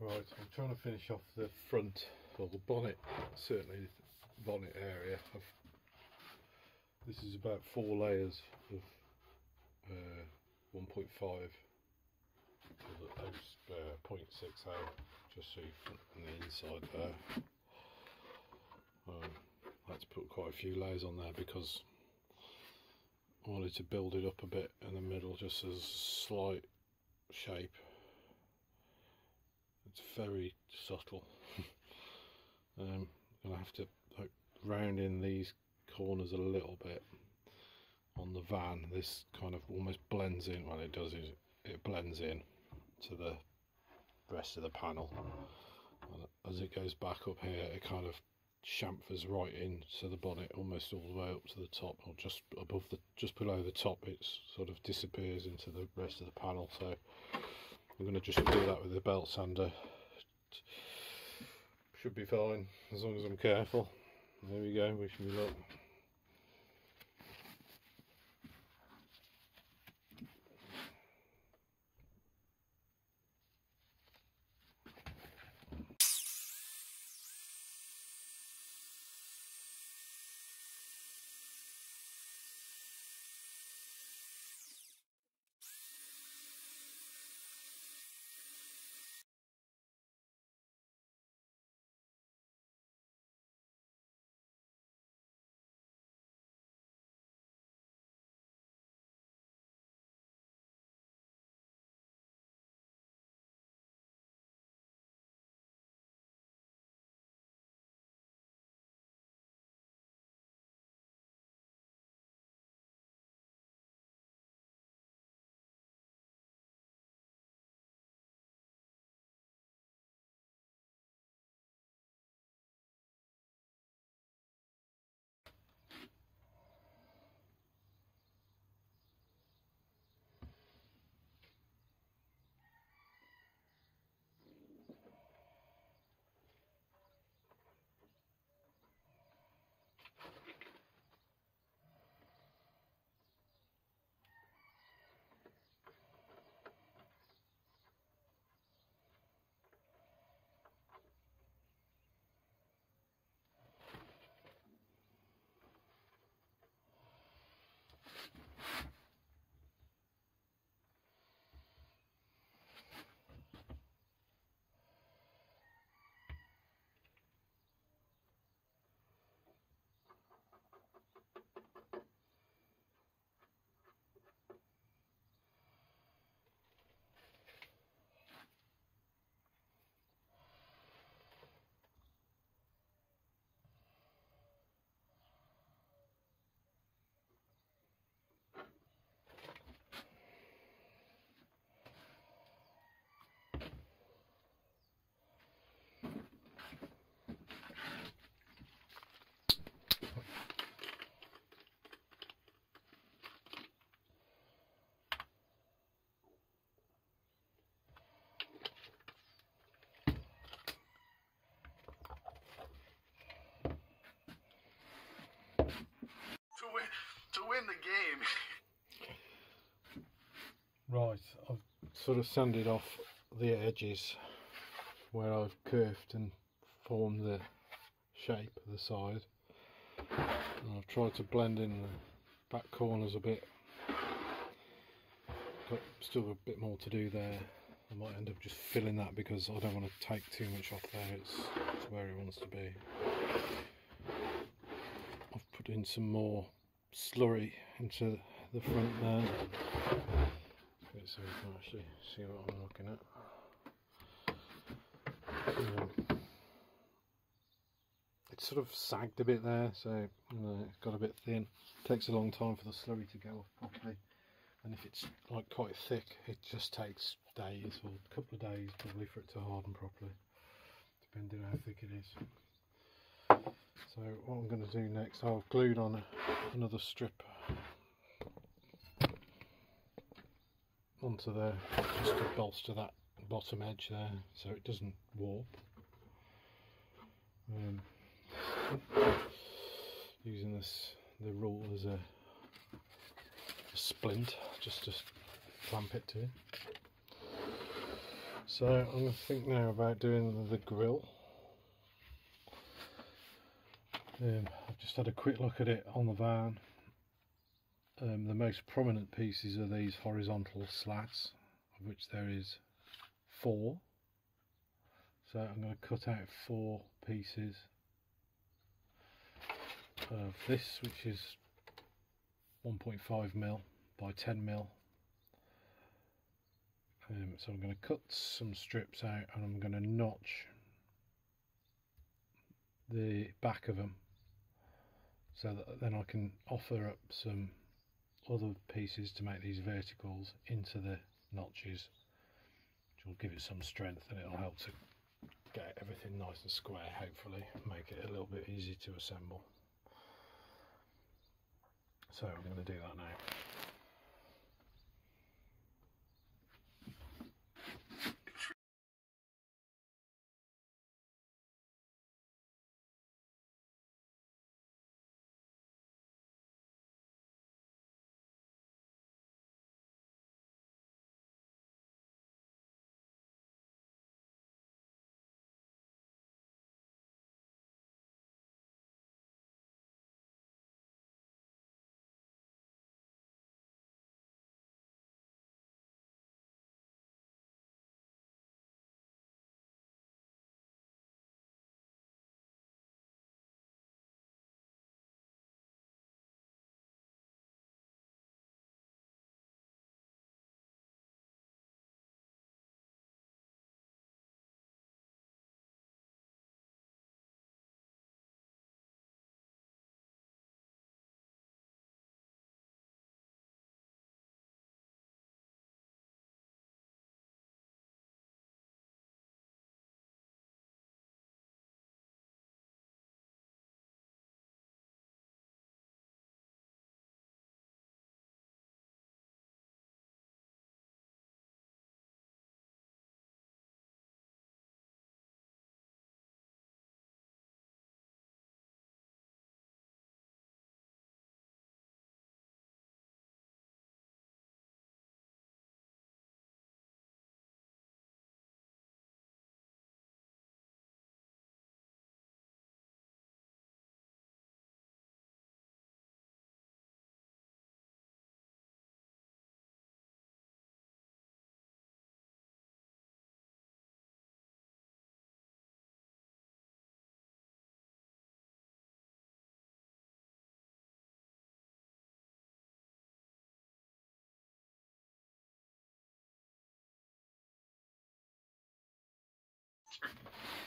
Right, I'm trying to finish off the front, or the bonnet, certainly the bonnet area. This is about 4 layers of 1.5 0.60, just so you front and the inside there. I had to put quite a few layers on there because I wanted to build it up a bit in the middle, just as slight shape. It's very subtle. I'm gonna have to round in these corners a little bit on the van. This kind of almost blends in. Well, it does, it blends in to the rest of the panel, and as it goes back up here, it kind of chamfers right into the bonnet, almost all the way up to the top, or just above the, just below the top. It sort of disappears into the rest of the panel. So I'm going to just do that with a belt sander. Should be fine as long as I'm careful. There we go, wish me luck. To win the game. Right, I've sort of sanded off the edges where I've curved and formed the shape of the side, and I've tried to blend in the back corners a bit. Got still a bit more to do there. I might end up just filling that because I don't want to take too much off there. It's where it wants to be. I've put in some more slurry into the front there, so you can actually see what I'm looking at. It's sort of sagged a bit there, so it's got a bit thin. It takes a long time for the slurry to go off properly, and if it's like quite thick, it just takes days, or a couple of days probably, for it to harden properly, depending on how thick it is. So what I'm going to do next, I've glued on another strip onto there, just to bolster that bottom edge there so it doesn't warp. Using the rule as a splint just to clamp it to. So I'm going to think now about doing the grill. I've just had a quick look at it on the van. The most prominent pieces are these horizontal slats, of which there is 4. So I'm going to cut out 4 pieces of this, which is 1.5mm by 10mm. So I'm going to cut some strips out and I'm going to notch the back of them, so that then I can offer up some other pieces to make these verticals into the notches, which will give it some strength and it'll help to get everything nice and square, hopefully make it a little bit easier to assemble. So I'm going to do that now.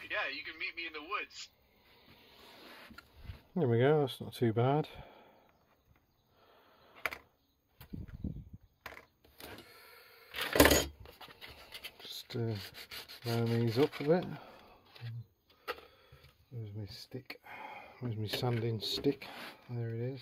Yeah, you can meet me in the woods. There we go, that's not too bad. Just round these up a bit. Where's my stick? Where's my sanding stick? There it is.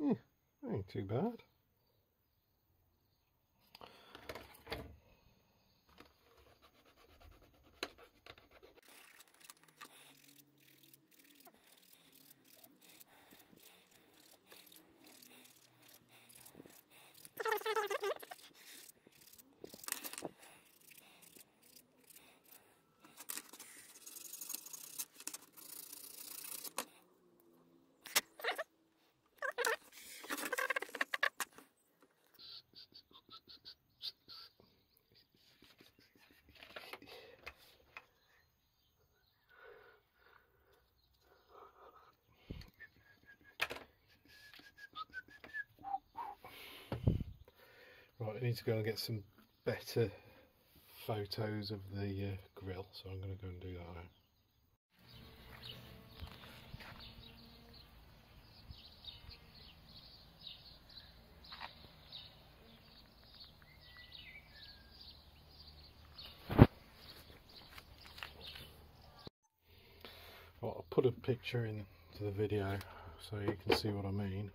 Yeah, ain't too bad. Right, I need to go and get some better photos of the grill, so I'm going to go and do that now. Well, I'll put a picture into the video so you can see what I mean.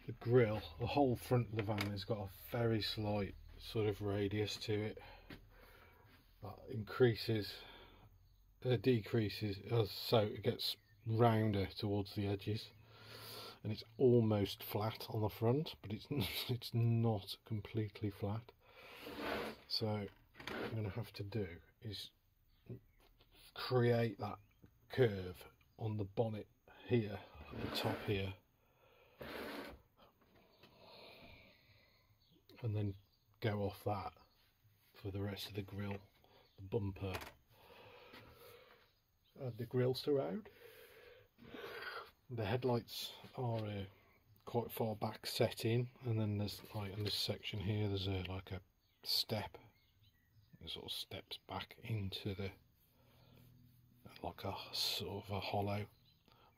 the grille, the whole front of the van has got a very slight sort of radius to it that decreases as so it gets rounder towards the edges, and it's almost flat on the front, but it's not completely flat. So what I'm going to have to do is create that curve on the bonnet here at the top here, and then go off that for the rest of the grille, the bumper, add the grille surround. The headlights are quite far back set in, and then there's like in this section here there's like a step. It sort of steps back into the like a sort of a hollow,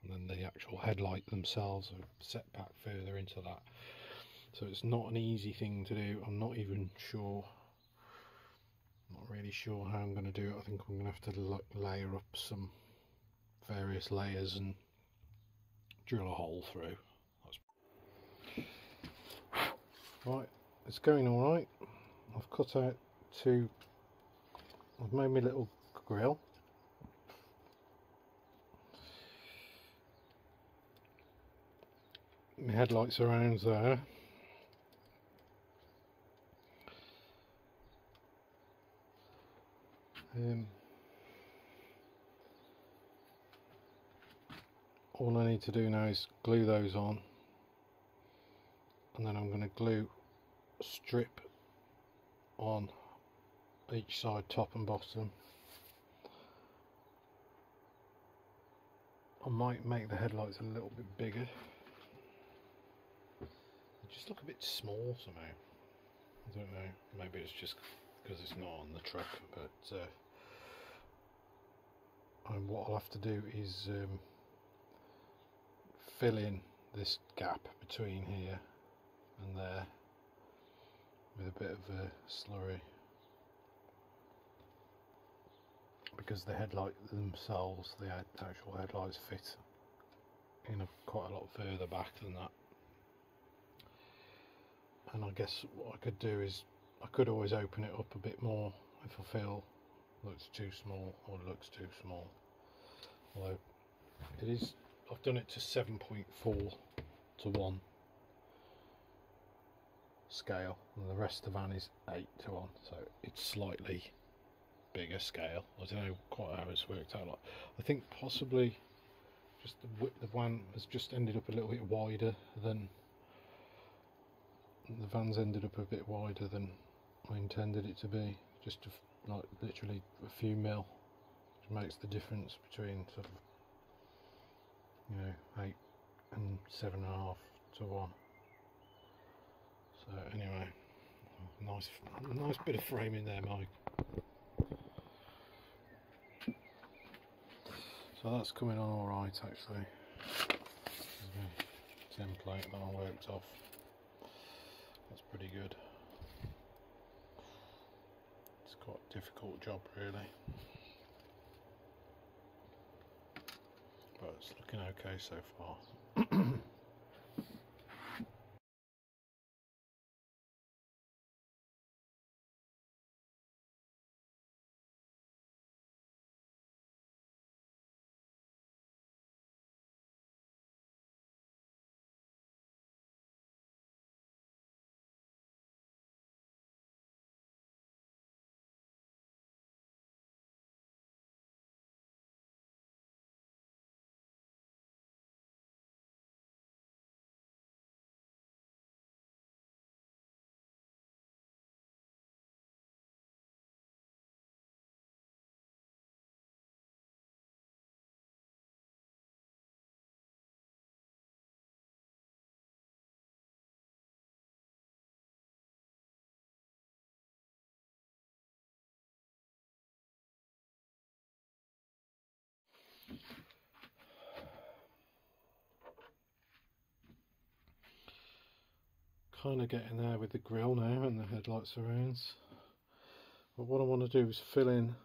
and then the actual headlight themselves are set back further into that. So it's not an easy thing to do. I'm not really sure how I'm going to do it. I think I'm going to have to layer up some various layers and drill a hole through. Right, it's going all right. I've cut out I've made my little grill. My headlights around there. All I need to do now is glue those on, and then I'm going to glue a strip on each side, top and bottom. I might make the headlights a little bit bigger. They just look a bit small somehow. I don't know, maybe it's just because it's not on the truck, but and what I'll have to do is fill in this gap between here and there with a bit of a slurry, because the headlight themselves, the actual headlights fit in quite a lot further back than that. And I guess what I could do is I could always open it up a bit more if I feel it looks too small or it looks too small. Although it is, I've done it to 7.4:1 scale, and the rest of the van is 8:1, so it's slightly bigger scale. I don't know quite how it's worked out. Like, I think possibly just the width of the van has just ended up a little bit wider than the van's ended up a bit wider than I intended it to be, just like literally a few mil, which makes the difference between sort of, you know, 8 and 7.5:1. So anyway, nice bit of framing there, Mike. So that's coming on all right actually. There's my template that I worked off. That's pretty good. It's quite a difficult job really, but it's looking okay so far. Kind of getting there with the grille now and the headlight surrounds, but what I want to do is fill in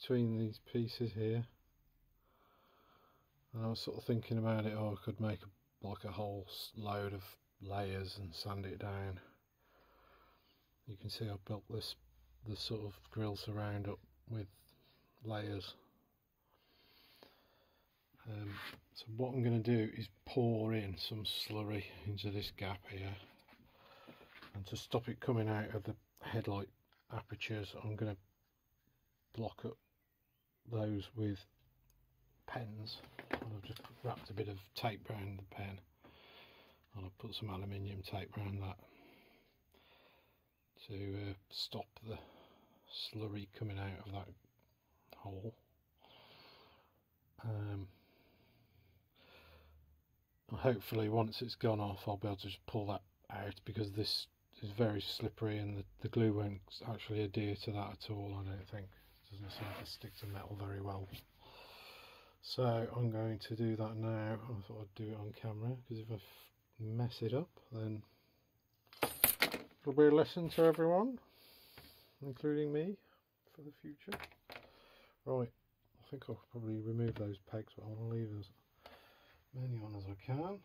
between these pieces here And I was sort of thinking about it, oh, I could make like a whole load of layers and sand it down. You can see I've built the sort of grill surround up with layers. So what I'm going to do is pour in some slurry into this gap here, and to stop it coming out of the headlight apertures, I'm going to block up those with pens. I've just wrapped a bit of tape around the pen, and I've put some aluminium tape around that to stop the slurry coming out of that hole. Hopefully once it's gone off I'll be able to just pull that out, because this is very slippery and the glue won't actually adhere to that at all, I don't think. It doesn't seem to stick to metal very well. So I'm going to do that now. I thought I'd do it on camera, because if I mess it up then it'll be a lesson to everyone, including me, for the future. Right, I think I'll probably remove those pegs, but I'll leave as many on as I can.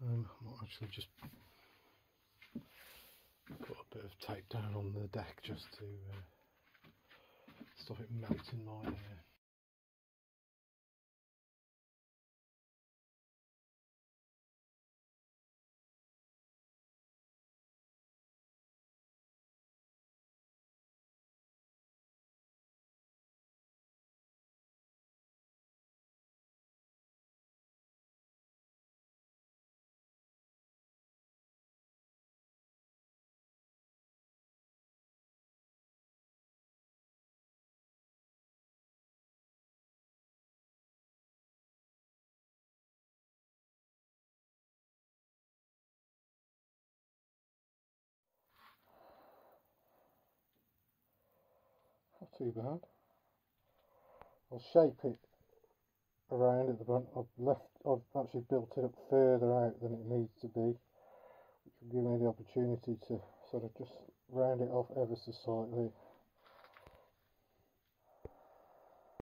I might actually just put a bit of tape down on the deck just to stop it melting my hair. Not too bad. I'll shape it around at the front. I've actually built it up further out than it needs to be, which will give me the opportunity to sort of just round it off ever so slightly.